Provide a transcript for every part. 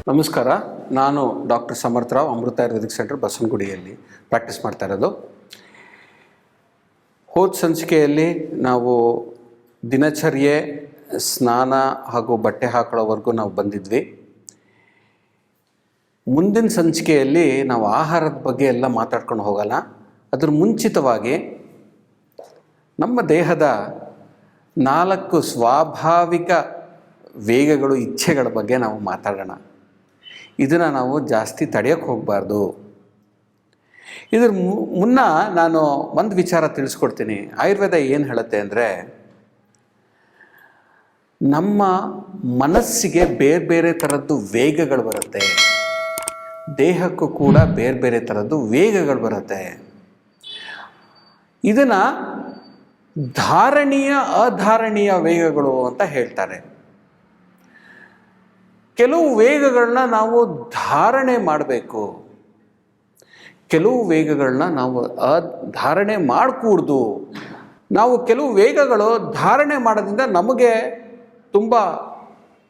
ನಮಸ್ಕಾರ. ನಾನು ಡಾಕ್ಟರ್ ಸಮರ್ಥರಾವ್, ಅಮೃತ Ayurvedic centre ಬಸವನಗುಡಿಯಲ್ಲಿ practice ಮಾಡ್ತಾ ಇರೋದು. ಹೋದ ಸಂಚಿಕೆಯಲ್ಲಿ ನಾವು ದಿನಚರ್ಯೆ, ಸ್ನಾನ ಹಾಗೂ ಬಟ್ಟೆ ಹಾಕೊಳ್ಳೋವರೆಗೂ ನಾವು ಬಂದಿದ್ವಿ. ಮುಂದಿನ ಸಂಚಿಕೆಯಲ್ಲಿ ನಾವು ಆಹಾರದ ಬಗ್ಗೆ ಎಲ್ಲ ಮಾತಾಡ್ಕೊಂಡು ಹೋಗೋಣ. ಅದ್ರ ಮುಂಚಿತವಾಗಿ ನಮ್ಮ ದೇಹದ 4 ಸ್ವಾಭಾವಿಕ ವೇಗಗಳು, ಇಚ್ಛೆಗಳ ಬಗ್ಗೆ ನಾವು ಮಾತಾಡೋಣ. ಇದನ್ನು ನಾವು ಜಾಸ್ತಿ ತಡೆಯೋಕ್ಕೆ ಹೋಗಬಾರ್ದು. ಇದ್ರ ಮುನ್ನ ನಾನು ಒಂದು ವಿಚಾರ ತಿಳಿಸ್ಕೊಡ್ತೀನಿ. ಆಯುರ್ವೇದ ಏನು ಹೇಳುತ್ತೆ ಅಂದರೆ, ನಮ್ಮ ಮನಸ್ಸಿಗೆ ಬೇರೆ ಬೇರೆ ಥರದ್ದು ವೇಗಗಳು ಬರುತ್ತೆ, ದೇಹಕ್ಕೂ ಕೂಡ ಬೇರೆ ಬೇರೆ ಥರದ್ದು ವೇಗಗಳು ಬರುತ್ತೆ. ಇದನ್ನು ಧಾರಣೀಯ ಅಧಾರಣೀಯ ವೇಗಗಳು ಅಂತ ಹೇಳ್ತಾರೆ. ಕೆಲವು ವೇಗಗಳನ್ನ ನಾವು ಧಾರಣೆ ಮಾಡಬೇಕು, ಕೆಲವು ವೇಗಗಳನ್ನ ನಾವು ಧಾರಣೆ ಮಾಡಕೂಡ್ದು. ನಾವು ಕೆಲವು ವೇಗಗಳು ಧಾರಣೆ ಮಾಡೋದ್ರಿಂದ ನಮಗೆ ತುಂಬ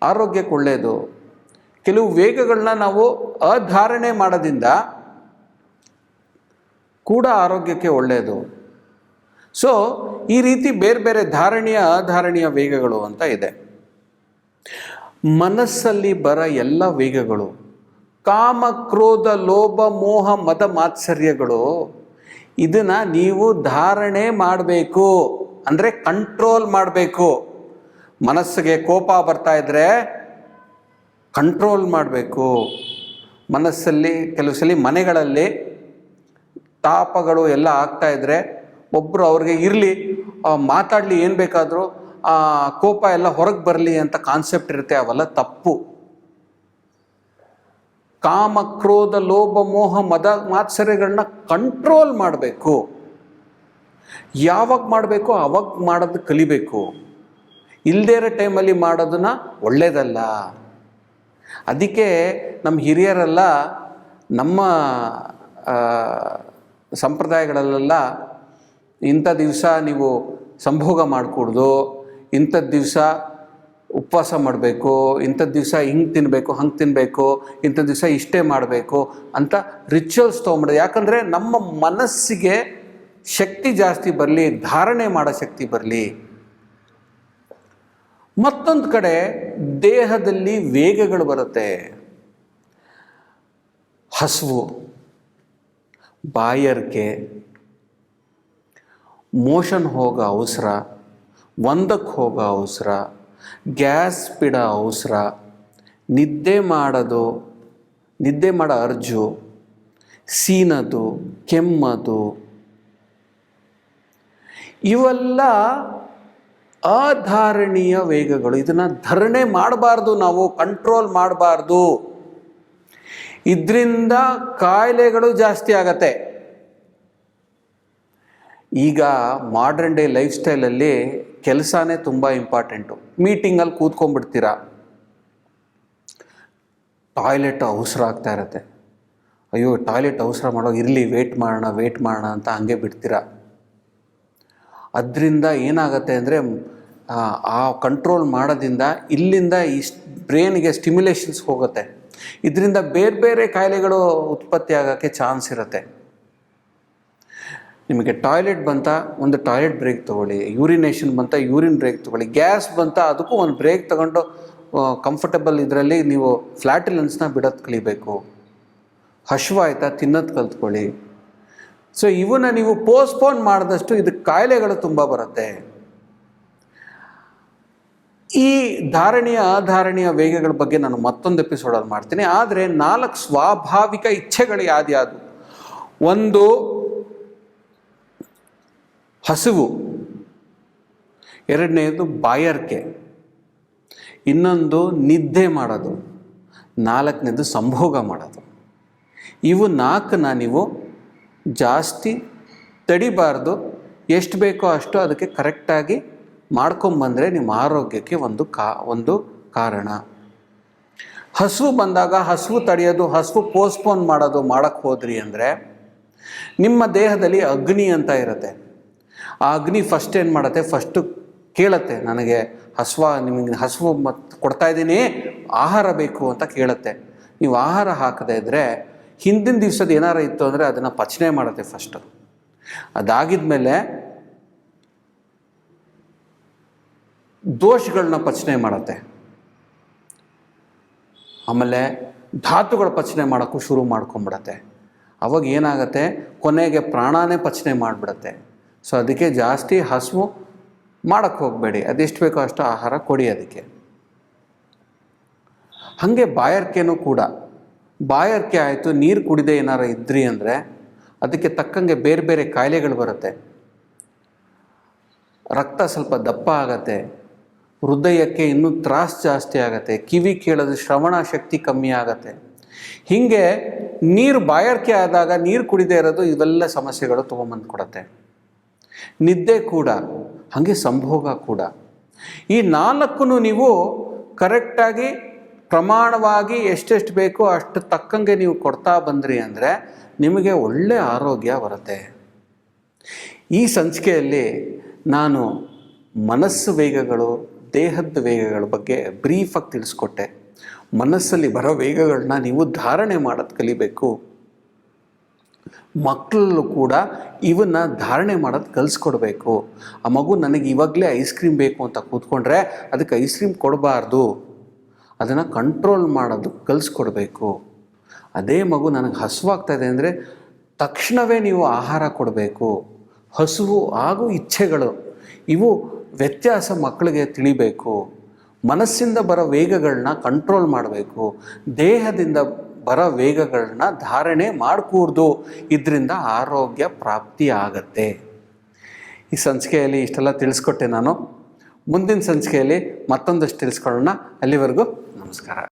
ಆರೋಗ್ಯಕ್ಕೆ ಒಳ್ಳೆಯದು, ಕೆಲವು ವೇಗಗಳನ್ನ ನಾವು ಅಧಾರಣೆ ಮಾಡೋದ್ರಿಂದ ಕೂಡ ಆರೋಗ್ಯಕ್ಕೆ ಒಳ್ಳೆಯದು. ಸೊ ಈ ರೀತಿ ಬೇರೆ ಬೇರೆ ಧಾರಣೀಯ ಅಧಾರಣೀಯ ವೇಗಗಳು ಅಂತ ಇದೆ. ಮನಸ್ಸಲ್ಲಿ ಬರ ಎಲ್ಲ ವೇಗಗಳು, ಕಾಮ, ಕ್ರೋಧ, ಲೋಭ, ಮೋಹ, ಮದ, ಮಾತ್ಸರ್ಯಗಳು, ಇದನ್ನು ನೀವು ಧಾರಣೆ ಮಾಡಬೇಕು, ಅಂದರೆ ಕಂಟ್ರೋಲ್ ಮಾಡಬೇಕು. ಮನಸ್ಸಿಗೆ ಕೋಪ ಬರ್ತಾ ಇದ್ದರೆ ಕಂಟ್ರೋಲ್ ಮಾಡಬೇಕು. ಮನಸ್ಸಲ್ಲಿ ಕೆಲವು ಸಲ ಮನೆಗಳಲ್ಲಿ ತಾಪಗಳು ಎಲ್ಲ ಆಗ್ತಾಯಿದ್ರೆ ಒಬ್ಬರು ಅವ್ರಿಗೆ ಇರಲಿ, ಮಾತಾಡಲಿ, ಏನು ಬೇಕಾದರೂ ಕೋಪ ಎಲ್ಲ ಹೊರಗೆ ಬರಲಿ ಅಂತ ಕಾನ್ಸೆಪ್ಟ್ ಇರುತ್ತೆ. ಅವೆಲ್ಲ ತಪ್ಪು. ಕಾಮ, ಕ್ರೋಧ, ಲೋಭ, ಮೋಹ, ಮದ, ಮಾತ್ಸರ್ಯಗಳನ್ನ ಕಂಟ್ರೋಲ್ ಮಾಡಬೇಕು. ಯಾವಾಗ ಮಾಡಬೇಕು ಆವಾಗ ಮಾಡೋದು ಕಲಿಬೇಕು. ಇಲ್ಲದೇ ಇರೋ ಟೈಮಲ್ಲಿ ಮಾಡೋದನ್ನ ಒಳ್ಳೆಯದಲ್ಲ. ಅದಕ್ಕೆ ನಮ್ಮ ಹಿರಿಯರೆಲ್ಲ ನಮ್ಮ ಸಂಪ್ರದಾಯಗಳಲ್ಲೆಲ್ಲ ಇಂಥ ದಿವಸ ನೀವು ಸಂಭೋಗ ಮಾಡಿಕೊಡ್ದು, ಇಂಥದ್ದು ದಿವಸ ಉಪವಾಸ ಮಾಡಬೇಕು, ಇಂಥದ್ದು ದಿವಸ ಹಿಂಗೆ ತಿನ್ನಬೇಕು, ಹಂಗೆ ತಿನ್ನಬೇಕು, ಇಂಥ ದಿವಸ ಇಷ್ಟೇ ಮಾಡಬೇಕು ಅಂತ ರಿಚುವಲ್ಸ್ ತೊಗೊಂಬಿಡೋದು. ಯಾಕಂದರೆ ನಮ್ಮ ಮನಸ್ಸಿಗೆ ಶಕ್ತಿ ಜಾಸ್ತಿ ಬರಲಿ, ಧಾರಣೆ ಮಾಡೋ ಶಕ್ತಿ ಬರಲಿ. ಮತ್ತೊಂದು ಕಡೆ ದೇಹದಲ್ಲಿ ವೇಗಗಳು ಬರುತ್ತೆ. ಹಸಿವು, ಬಾಯಾರಿಕೆ, ಮೋಷನ್ ಹೋಗೋ ಅವಸರ, ಒಂದಕ್ಕೆ ಹೋಗೋ ಅವಸರ, ಗ್ಯಾಸ್ ಬಿಡೋ ಅವಸರ, ನಿದ್ದೆ ಮಾಡೋ ಅರ್ಜು, ಸೀನದು, ಕೆಮ್ಮದು, ಇವೆಲ್ಲ ಅಧಾರಣೀಯ ವೇಗಗಳು. ಇದನ್ನು ಧಾರಣೆ ಮಾಡಬಾರ್ದು, ನಾವು ಕಂಟ್ರೋಲ್ ಮಾಡಬಾರ್ದು. ಇದರಿಂದ ಕಾಯಿಲೆಗಳು ಜಾಸ್ತಿ ಆಗತ್ತೆ. ಈಗ ಮಾಡ್ರನ್ ಡೇ ಲೈಫ್ ಸ್ಟೈಲಲ್ಲಿ ಕೆಲಸನೇ ತುಂಬ ಇಂಪಾರ್ಟೆಂಟು. ಮೀಟಿಂಗಲ್ಲಿ ಕೂತ್ಕೊಂಡ್ಬಿಡ್ತೀರ, ಟಾಯ್ಲೆಟ್ ಅವಸರ ಆಗ್ತಾ ಇರತ್ತೆ. ಅಯ್ಯೋ ಟಾಯ್ಲೆಟ್ ಅವಸರ ಮಾಡೋ, ಇರಲಿ ವೇಟ್ ಮಾಡೋಣ ಅಂತ ಹಂಗೆ ಬಿಡ್ತೀರ. ಅದರಿಂದ ಏನಾಗುತ್ತೆ ಅಂದರೆ, ಆ ಕಂಟ್ರೋಲ್ ಮಾಡೋದ್ರಿಂದ ಇಲ್ಲಿಂದ ಬ್ರೈನ್ಗೆ ಸ್ಟಿಮ್ಯುಲೇಷನ್ಸ್ ಹೋಗುತ್ತೆ. ಇದರಿಂದ ಬೇರೆ ಬೇರೆ ಕಾಯಿಲೆಗಳು ಉತ್ಪತ್ತಿ ಆಗೋಕ್ಕೆ ಚಾನ್ಸ್ ಇರುತ್ತೆ. ನಿಮಗೆ ಟಾಯ್ಲೆಟ್ ಬಂತ, ಒಂದು ಟಾಯ್ಲೆಟ್ ಬ್ರೇಕ್ ತೊಗೊಳ್ಳಿ. ಯೂರಿನೇಷನ್ ಬಂತ, ಯೂರಿನ್ ಬ್ರೇಕ್ ತೊಗೊಳ್ಳಿ. ಗ್ಯಾಸ್ ಬಂತ, ಅದಕ್ಕೂ ಒಂದು ಬ್ರೇಕ್ ತೊಗೊಂಡು ಕಂಫರ್ಟಬಲ್ ಇದರಲ್ಲಿ ನೀವು ಫ್ಲ್ಯಾಟುಲೆನ್ಸ್ನ ಬಿಡೋದು ಕಲಿಬೇಕು. ಹಸಿವಾಯ್ತಾ, ತಿನ್ನೋದು ಕಲ್ತ್ಕೊಳ್ಳಿ. ಸೊ ಇವನ್ನ ನೀವು ಪೋಸ್ಟ್ಪೋನ್ ಮಾಡಿದಷ್ಟು ಇದಕ್ಕೆ ಕಾಯಿಲೆಗಳು ತುಂಬ ಬರುತ್ತೆ. ಈ ಧಾರಣೀಯ ಅಧಾರಣೀಯ ವೇಗಗಳ ಬಗ್ಗೆ ನಾನು ಮತ್ತೊಂದು ಎಪಿಸೋಡಲ್ಲಿ ಮಾಡ್ತೀನಿ. ಆದರೆ 4 ಸ್ವಾಭಾವಿಕ ಇಚ್ಛೆಗಳು ಯಾವ್ದು? ಒಂದು ಹಸಿವು, ಎರಡನೇದು ಬಾಯಾರಿಕೆ, ಇನ್ನೊಂದು ನಿದ್ದೆ ಮಾಡೋದು, 4ನೇದು ಸಂಭೋಗ ಮಾಡೋದು. ಇವು 4ನ್ನ ನೀವು ಜಾಸ್ತಿ ತಡಿಬಾರ್ದು. ಎಷ್ಟು ಬೇಕೋ ಅಷ್ಟು ಅದಕ್ಕೆ ಕರೆಕ್ಟಾಗಿ ಮಾಡ್ಕೊಂಬಂದರೆ ನಿಮ್ಮ ಆರೋಗ್ಯಕ್ಕೆ ಒಂದು ಕಾರಣ. ಹಸಿವು ಬಂದಾಗ ಹಸಿವು ತಡೆಯೋದು, ಹಸಿವು ಪೋಸ್ಟ್ಪೋನ್ ಮಾಡೋಕ್ಕೆ ಹೋದ್ರಿ ಅಂದರೆ ನಿಮ್ಮ ದೇಹದಲ್ಲಿ ಅಗ್ನಿ ಅಂತ ಇರುತ್ತೆ. ಆ ಅಗ್ನಿ ಫಸ್ಟ್ ಏನು ಮಾಡುತ್ತೆ, ಫಸ್ಟು ಕೇಳುತ್ತೆ, ನನಗೆ ನಿಮಗೆ ಹಸಿವು ಮತ್ತು ಕೊಡ್ತಾಯಿದ್ದೀನಿ, ಆಹಾರ ಬೇಕು ಅಂತ ಕೇಳುತ್ತೆ. ನೀವು ಆಹಾರ ಹಾಕದೇ ಇದ್ದರೆ ಹಿಂದಿನ ದಿವಸದ ಏನಾರು ಇತ್ತು ಅಂದರೆ ಅದನ್ನು ಪಚನೆ ಮಾಡುತ್ತೆ ಫಸ್ಟು. ಅದಾಗಿದ ಮೇಲೆ ದೋಷಗಳನ್ನ ಪಚನೆ ಮಾಡುತ್ತೆ. ಆಮೇಲೆ ಧಾತುಗಳ ಪಚನೆ ಮಾಡೋಕ್ಕೂ ಶುರು ಮಾಡ್ಕೊಂಬಿಡತ್ತೆ. ಅವಾಗ ಏನಾಗುತ್ತೆ, ಕೊನೆಗೆ ಪ್ರಾಣನೇ ಪಚನೆ ಮಾಡಿಬಿಡತ್ತೆ. ಸೊ ಅದಕ್ಕೆ ಜಾಸ್ತಿ ಹಸಿವು ಮಾಡೋಕ್ಕೆ ಹೋಗಬೇಡಿ. ಅದೆಷ್ಟು ಬೇಕೋ ಅಷ್ಟು ಆಹಾರ ಕೊಡಿ ಅದಕ್ಕೆ. ಹಾಗೆ ಬಾಯಾರಿಕೆನೂ ಕೂಡ, ಬಾಯಾರಿಕೆ ಆಯಿತು ನೀರು ಕುಡಿದೇ ಏನಾರು ಇದ್ರಿ ಅಂದರೆ ಅದಕ್ಕೆ ತಕ್ಕಂಗೆ ಬೇರೆ ಬೇರೆ ಕಾಯಿಲೆಗಳು ಬರುತ್ತೆ. ರಕ್ತ ಸ್ವಲ್ಪ ದಪ್ಪ ಆಗತ್ತೆ, ಹೃದಯಕ್ಕೆ ಇನ್ನೂ ತ್ರಾಸ ಜಾಸ್ತಿ ಆಗುತ್ತೆ, ಕಿವಿ ಕೇಳೋದು ಶ್ರವಣ ಶಕ್ತಿ ಕಮ್ಮಿ ಆಗತ್ತೆ. ಹೀಗೆ ನೀರು ಬಾಯಾರಿಕೆ ಆದಾಗ ನೀರು ಕುಡಿದೇ ಇರೋದು ಇವೆಲ್ಲ ಸಮಸ್ಯೆಗಳು ತೊಗೊಂಬಂದು ಕೊಡುತ್ತೆ. ನಿದ್ದೆ ಕೂಡ ಹಾಗೆ, ಸಂಭೋಗ ಕೂಡ. ಈ 4 ನೀವು ಕರೆಕ್ಟಾಗಿ ಪ್ರಮಾಣವಾಗಿ ಎಷ್ಟೆಷ್ಟು ಬೇಕೋ ಅಷ್ಟು ತಕ್ಕಂಗೆ ನೀವು ಕೊಡ್ತಾ ಬಂದ್ರಿ ಅಂದರೆ ನಿಮಗೆ ಒಳ್ಳೆಯ ಆರೋಗ್ಯ ಬರುತ್ತೆ. ಈ ಸಂಚಿಕೆಯಲ್ಲಿ ನಾನು ಮನಸ್ಸು ವೇಗಗಳು, ದೇಹದ ವೇಗಗಳ ಬಗ್ಗೆ ಬ್ರೀಫಾಗಿ ತಿಳಿಸ್ಕೊಟ್ಟೆ. ಮನಸ್ಸಲ್ಲಿ ಬರೋ ವೇಗಗಳನ್ನ ನೀವು ಧಾರಣೆ ಮಾಡೋದು ಕಲಿಬೇಕು. ಮಕ್ಕಳಲ್ಲೂ ಕೂಡ ಇವನ್ನ ಧಾರಣೆ ಮಾಡೋದು ಕಲಿಸ್ಕೊಡ್ಬೇಕು. ಆ ಮಗು ನನಗೆ ಇವಾಗಲೇ ಐಸ್ ಕ್ರೀಮ್ ಬೇಕು ಅಂತ ಕೂತ್ಕೊಂಡ್ರೆ ಅದಕ್ಕೆ ಐಸ್ ಕ್ರೀಮ್ ಕೊಡಬಾರ್ದು, ಅದನ್ನು ಕಂಟ್ರೋಲ್ ಮಾಡೋದು ಕಲಿಸ್ಕೊಡ್ಬೇಕು. ಅದೇ ಮಗು ನನಗೆ ಹಸುವಾಗ್ತಾಯಿದೆ ಅಂದರೆ ತಕ್ಷಣವೇ ನೀವು ಆಹಾರ ಕೊಡಬೇಕು. ಹಸುವು ಹಾಗೂ ಇಚ್ಛೆಗಳು ಇವು ವ್ಯತ್ಯಾಸ ಮಕ್ಕಳಿಗೆ ತಿಳಿಬೇಕು. ಮನಸ್ಸಿಂದ ಬರೋ ವೇಗಗಳನ್ನ ಕಂಟ್ರೋಲ್ ಮಾಡಬೇಕು. ದೇಹದಿಂದ ಬರೋ ವೇಗಗಳನ್ನ ಧಾರಣೆ ಮಾಡಿಕೂಡ್ದು. ಇದರಿಂದ ಆರೋಗ್ಯ ಪ್ರಾಪ್ತಿ ಆಗತ್ತೆ. ಈ ಸಂಚಿಕೆಯಲ್ಲಿ ಇಷ್ಟೆಲ್ಲ ತಿಳಿಸ್ಕೊಟ್ಟೆ ನಾನು. ಮುಂದಿನ ಸಂಚಿಕೆಯಲ್ಲಿ ಮತ್ತೊಂದಷ್ಟು ತಿಳಿಸ್ಕೊಳ್ಳೋಣ. ಅಲ್ಲಿವರೆಗೂ ನಮಸ್ಕಾರ.